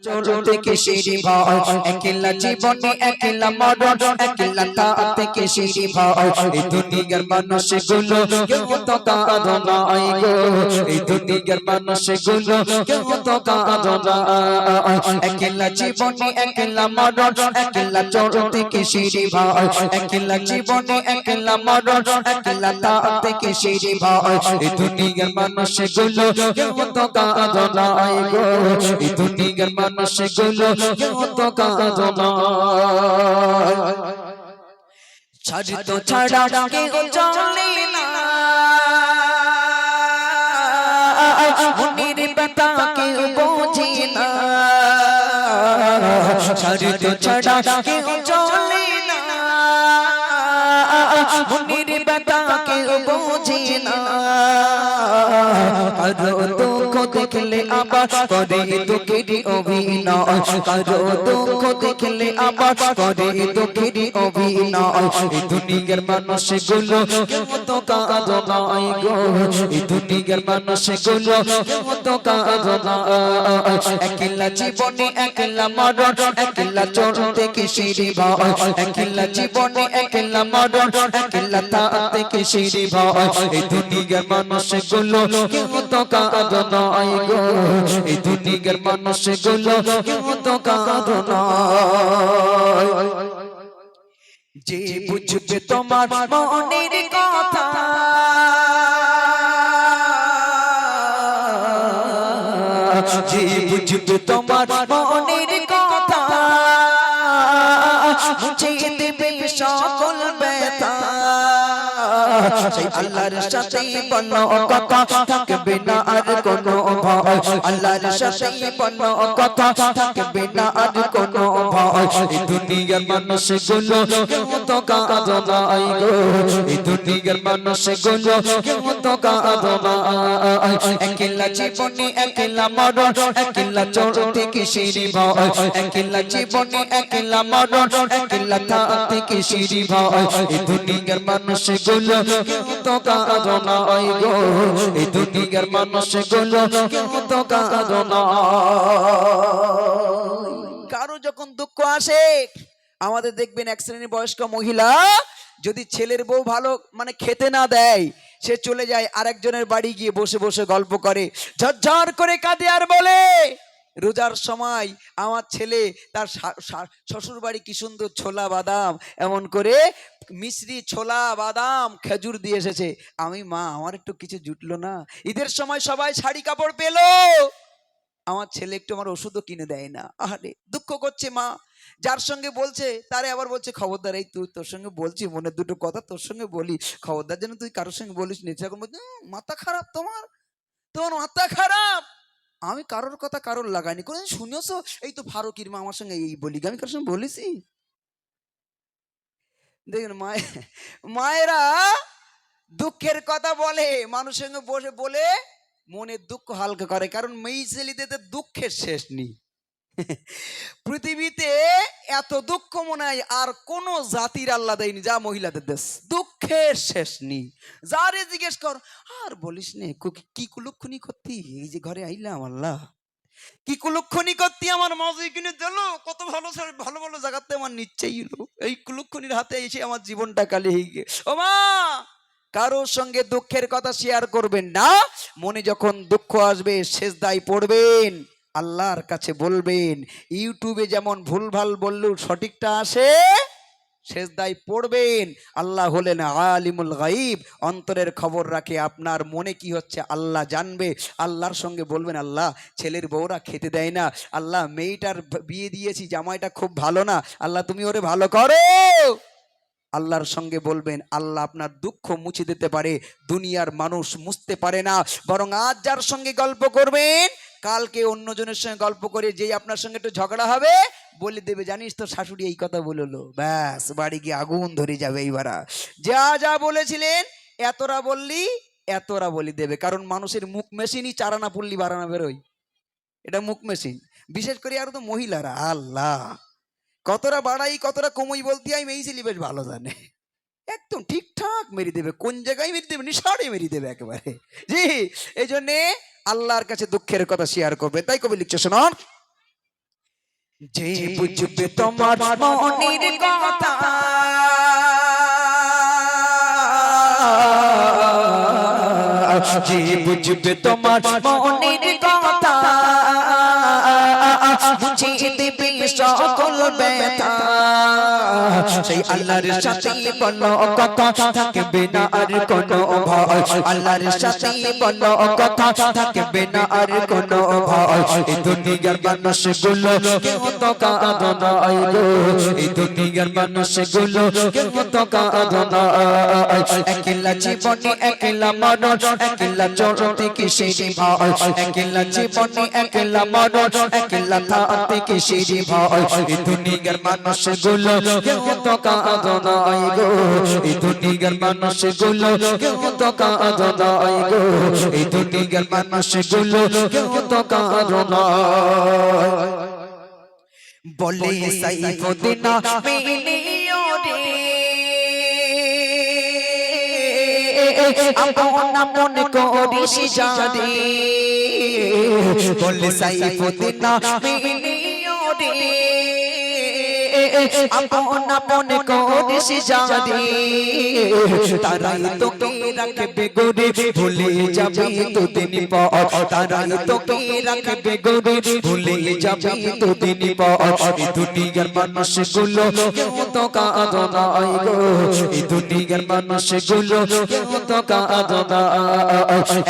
চলতে কিসেরি ভয় একলা জীবনে একলা মরণ একলা তাতে কিসেরি ভয় এই দুনিয়ার মানুষগুলো কেউ তো কাঁদো নাই গো এই দুনিয়ার মানুষগুলো কেউ তো কাঁদো না একলা জীবনে একলা মরণ একলা চলতে কিসেরি ভয় একলা জীবনে একলা মরণ একলা তাতে কিসেরি ভয় এই দুনিয়ার মানুষগুলো কেউ তো কাঁদো নাই গো এই দুনিয়ার মানুষগুলো কেউ তো কাঁদো না ছাড়তো ছাড়া কেউ চলে না মনের ব্যথা কেউ বোঝে না ছাড়তো ছাড়া কেউ চলে না মনের ব্যথা কেউ বোঝে না কারো দুঃখ দেখলে আবার করে দুঃখের অভিনয় কারো দুঃখ দেখলে আবার করে দুঃখের অভিনয় এই দুনিয়ার মানুষগুলো কেউ তো কাঁদো নাই গো এই দুনিয়ার মানুষগুলো কেউ তো কাঁদো না একলা জীবনে একলা মরণ একলা চলতে কিসের ভয় একলা জীবনে একলা মরণ একলা তাতে কিসের ভয় এই দুনিয়ার মানুষগুলো কেউ তো কাঁদো নাই গো এই দুনিয়ার মানুষগুলো কেউ তো কাঁদো না যে বুঝবে তোমার মনের কথা যে বুঝবে তোমার মনের কথা মুছে দেবে সকল ব্যথা সেই আল্লাহর সাথে বলো কথা থাকবে না আর কোনো ভয় আল্লাহর সাথে বলো কথা থাকবে না আর কোনো ভয় এই দুনিয়ার মানুষগুলো কেউ তো কাঁদো নাই গো এই দুনিয়ার মানুষগুলো কেউ তো কাঁদো না একলা জীবনে একলা মরণ একলা চলতে কিসের ভয় একলা জীবনে একলা মরণ একলা থাকতে কিসের ভয় এই দুনিয়ার মানুষগুলো কেউ তো কাঁদো নাই গো এই দুনিয়ার মানুষগুলো কেউ তো কাঁদো না কারো যখন দুঃখ আসে আমাদের দেখবেন এক শ্রেণীর বয়স্ক মহিলা যদি ছেলের বউ ভালো মানে খেতে না দেয় সে চলে যায় আরেকজনের বাড়ি গিয়ে বসে বসে গল্প করে ঝরঝর করে কাঁদে আর বলে রোজার সময় আমার ছেলে তার শ্বশুর বাড়ি কি সুন্দর ছোলা বাদাম এমন করে মিশ্রি ছোলা বাদাম খেজুর দিয়ে এসেছে আমি মা আমার একটু কিছু জুটলো না ঈদের সময় সবাই শাড়ি কাপড় পেলো আমার ছেলে একটু আমার ওষুধও কিনে দেয় না আরে দুঃখ করছে মা যার সঙ্গে বলছে তারে আবার বলছে খবরদার এই তুই তোর সঙ্গে বলছি মনে দুটো কথা তোর সঙ্গে বলি খবরদার যেন তুই কারোর সঙ্গে বলিস নি সেরকম বলছে মাথা খারাপ তোমার তোমার মাথা খারাপ আমি কারোর কথা কারোর লাগাইনি কোন শুনেছো এই তো ফারুকির মা আমার সঙ্গে এই বলি আমি কারোর সঙ্গে বলেছি দেখেন মায়েরা দুঃখের কথা বলে মানুষের সঙ্গে বসে বলে মনের দুঃখ হালকা করে কারণ মেয়ে ছেলেদের দুঃখের শেষ নেই পৃথিবীতে এত দুঃখ মনে হয় আর কোন জাতির আল্লাহ দেয়নি যা মহিলাদের দেশ দুঃখের শেষ নেই যারে জিজ্ঞেস কর আর বলিস নে কি কুলক্ষণি করতি এই যে ঘরে আইলাম আল্লাহ কি কুলক্ষণি করতি আমার মজা কিনে দিল কত ভালো ভালো ভালো জায়গাতে আমার নিচ্ছেই হলো এই কুলক্ষণির হাতে এসে আমার জীবনটা কালে হয়ে গে ও মা কারোর সঙ্গে দুঃখের কথা শেয়ার করবেন না মনে যখন দুঃখ আসবে সেজদায় পড়বেন আল্লাহর কাছে বলবেন ইউটিউবে যেমন ভুলভাল বললেও সঠিকটা আসে সেজদায় পড়বেন আল্লাহ হলেন আলিমুল গাইব অন্তরের খবর রাখে আপনার মনে কি হচ্ছে আল্লাহ জানবে আল্লাহর সঙ্গে বলবেন আল্লাহ ছেলের বউরা খেতে দেয় না আল্লাহ মেয়েটার বিয়ে দিয়েছি জামাইটা খুব ভালো না আল্লাহ তুমি ওরে ভালো করো আল্লাহর সঙ্গে বলবেন আল্লাহ আপনার দুঃখ মুছে দিতে পারে দুনিয়ার মানুষ মুছতে পারে না বরং আজ যার সঙ্গে গল্প করবেন কালকে অন্যজনের সঙ্গে গল্প করে যেই আপনার সঙ্গে একটু ঝগড়া হবে বলে দেবে জানিস তো শাশুড়ি এই কথা বললো ব্যাস বাড়ি গিয়ে আগুন ধরে যাবে এইবার যা যা বলেছিলেন এতরা বললি এতরা বলি দেবে কারণ মানুষের মুখ মেশিনই চারানা পড়লি বারানা বেরোয় এটা মুখ মেশিন বিশেষ করে আর তো মহিলারা আল্লাহ কতটা বাড়াই কতটা কমই বলতে আমি এই ছেলে বেশ ভালো জানে একদম ঠিকঠাক মেরে দেবে কোন জায়গায় মেরে দেবে নিশাড়ে মেরে দেবে একেবারে জি এই জন্যে আল্লাহর কাছে দুঃখের কথা শেয়ার করবে তাই কবি লিখছে শোনো যে বুঝবে তোমার মনের কথা যে বুঝবে তোমার মনের কথা বুঝিয়ে দেবে সকল ব্যথা সেই আল্লাহর সাথে বলো কথা থাকবে না আর কোনো ভয় আল্লাহর সাথে বলো কথা থাকবে না আর কোনো ভয় এই দুনিয়ার মানুষগুলো কেউ তো কাঁদো না গো এই দুনিয়ার মানুষগুলো কেউ তো কাঁদো না একলা জীবনে একলা মরণ একলা চলতে কিসের ভয় একলা জীবনে একলা মরণ একলা থাকতে কিসের ভয় এই দুনিয়ার মানুষগুলো কেউ তো কাঁদো না গো এই দুনিয়ার মানুষগুলো কেউ তো কাঁদো না গো এই দুনিয়ার মানুষগুলো কেউ তো কাঁদো না বলে সাইফুদ্দিন মিলিও রে আপন মনে করিস জানি বলে সাইফুদ্দিন মিলিও রে আপন মনে করিস জানি তারাই তোকে রাখবে গোরে ভুলে যাবে দুদিন পর তারাই তোকে রাখবে গোরে ভুলে যাবে দুদিন পর এই দুনিয়ার মানুষগুলো কেউ তো কাঁদো না গো এই দুনিয়ার মানুষগুলো কেউ তো কাঁদো না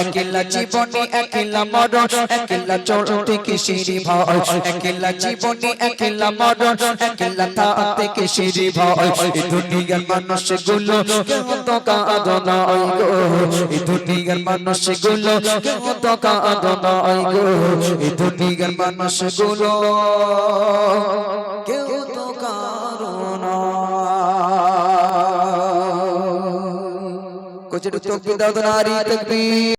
একলা জীবনে একলা মরণ একলা চলতে কিসের ভয় একলা জীবনে একলা মরণ একলা থাকতে কিসের ভয় এই দুনিয়ার মানুষগুলো কেউ তো কাঁদো না গো এই দুনিয়ার মানুষগুলো কেউ তো কাঁদো না গো এই দুনিয়ার মানুষগুলো কেউ তো কাঁদো না কুछ तो नारी तकबीर